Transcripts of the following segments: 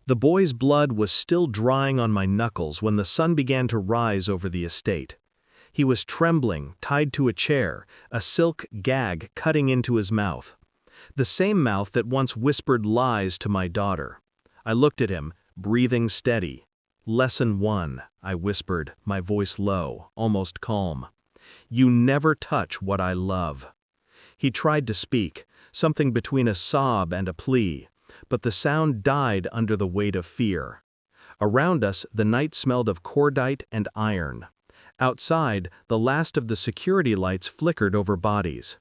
The boy's blood was still drying on my knuckles when the sun began to rise over the estate. He was trembling, tied to a chair, a silk gag cutting into his mouth. The same mouth that once whispered lies to my daughter. I looked at him, breathing steady. "Lesson 1, I whispered, my voice low, almost calm. "You never touch what I love." He tried to speak, something between a sob and a plea, but the sound died under the weight of fear. Around us, the night smelled of cordite and iron. Outside, the last of the security lights flickered over bodies.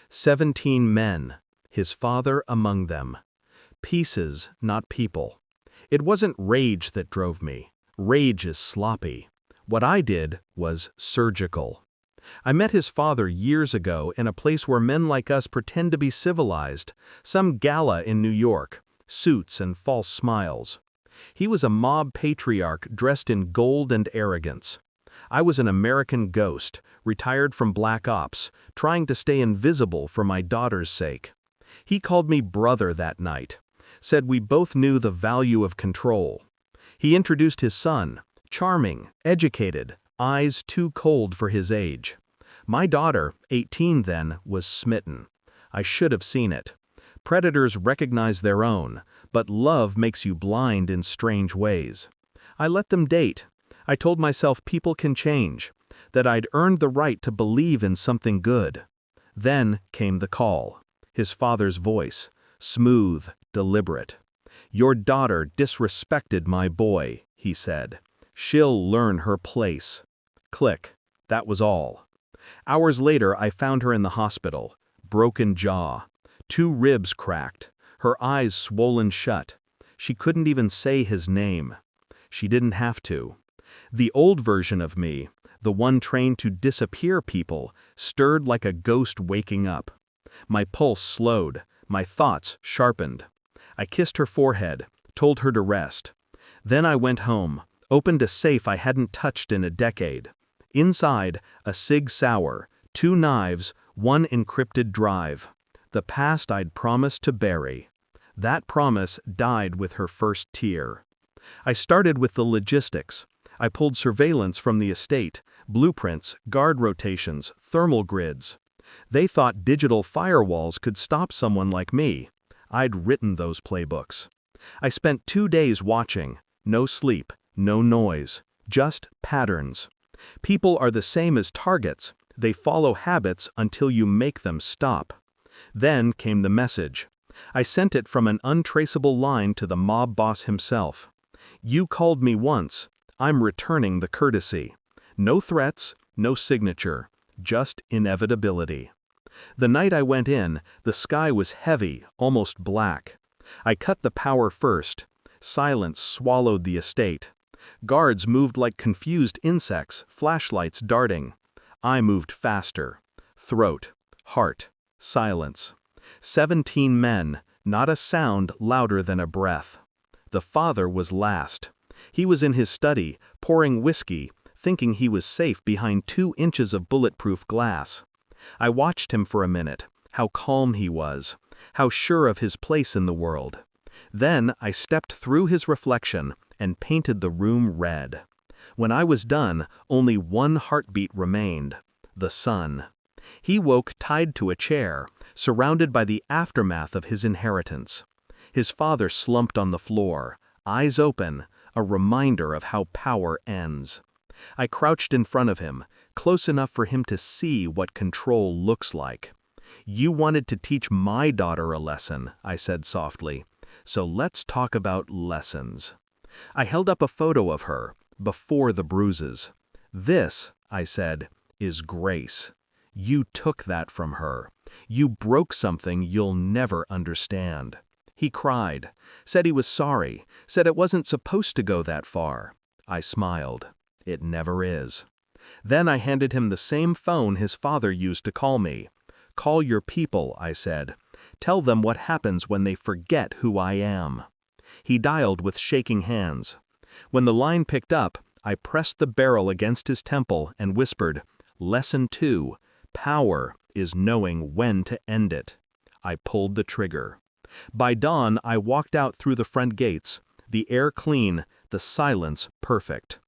17 men, his father among them. Pieces, not people. It wasn't rage that drove me. Rage is sloppy. What I did was surgical. I met his father years ago in a place where men like us pretend to be civilized, some gala in New York, suits and false smiles. He was a mob patriarch dressed in gold and arrogance. I was an American ghost, retired from Black Ops, trying to stay invisible for my daughter's sake. He called me brother that night, said we both knew the value of control. He introduced his son, charming, educated, eyes too cold for his age. My daughter, 18 then, was smitten. I should have seen it. Predators recognize their own, but love makes you blind in strange ways. I let them date. I told myself people can change, that I'd earned the right to believe in something good. Then came the call. His father's voice, smooth, deliberate. "Your daughter disrespected my boy," he said. "She'll learn her place." Click. That was all. Hours later, I found her in the hospital. Broken jaw. 2 ribs cracked. Her eyes swollen shut. She couldn't even say his name. She didn't have to. The old version of me, the one trained to disappear people, stirred like a ghost waking up. My pulse slowed. My thoughts sharpened. I kissed her forehead, told her to rest. Then I went home, opened a safe I hadn't touched in a decade. Inside, a Sig Sauer, 2 knives, 1 encrypted drive. The past I'd promised to bury. That promise died with her first tear. I started with the logistics. I pulled surveillance from the estate, blueprints, guard rotations, thermal grids. They thought digital firewalls could stop someone like me. I'd written those playbooks. I spent 2 days watching. No sleep, no noise, just patterns. People are the same as targets. They follow habits until you make them stop. Then came the message. I sent it from an untraceable line to the mob boss himself. "You called me once. I'm returning the courtesy." No threats, no signature, just inevitability. The night I went in, the sky was heavy, almost black. I cut the power first. Silence swallowed the estate. Guards moved like confused insects, flashlights darting. I moved faster. Throat, heart, silence. 17 men, not a sound louder than a breath. The father was last. He was in his study, pouring whiskey, thinking he was safe behind 2 inches of bulletproof glass. I watched him for a minute, how calm he was, how sure of his place in the world. Then I stepped through his reflection and painted the room red. When I was done, only 1 heartbeat remained, the son. He woke tied to a chair, surrounded by the aftermath of his inheritance. His father slumped on the floor, eyes open, a reminder of how power ends. I crouched in front of him, close enough for him to see what control looks like. "You wanted to teach my daughter a lesson," I said softly. "So let's talk about lessons." I held up a photo of her, before the bruises. "This," I said, "is grace. You took that from her. You broke something you'll never understand." He cried, said he was sorry, said it wasn't supposed to go that far. I smiled. It never is. Then I handed him the same phone his father used to call me. "Call your people," I said. "Tell them what happens when they forget who I am." He dialed with shaking hands. When the line picked up, I pressed the barrel against his temple and whispered, "Lesson 2, power is knowing when to end it." I pulled the trigger. By dawn, I walked out through the front gates. The air clean, the silence perfect.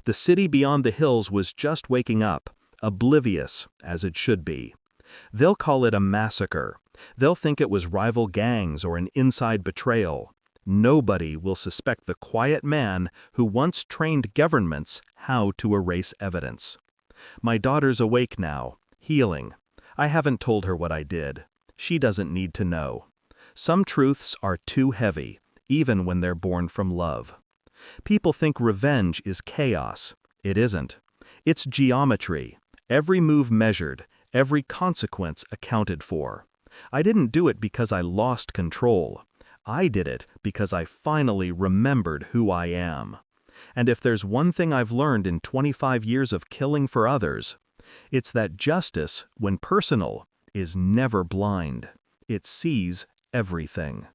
The city beyond the hills was just waking up, oblivious, as it should be. They'll call it a massacre. They'll think it was rival gangs or an inside betrayal. Nobody will suspect the quiet man who once trained governments how to erase evidence. My daughter's awake now, healing. I haven't told her what I did. She doesn't need to know. Some truths are too heavy, even when they're born from love. People think revenge is chaos. It isn't. It's geometry. Every move measured, every consequence accounted for. I didn't do it because I lost control. I did it because I finally remembered who I am. And if there's one thing I've learned in 25 years of killing for others, it's that justice, when personal, is never blind. It sees everything.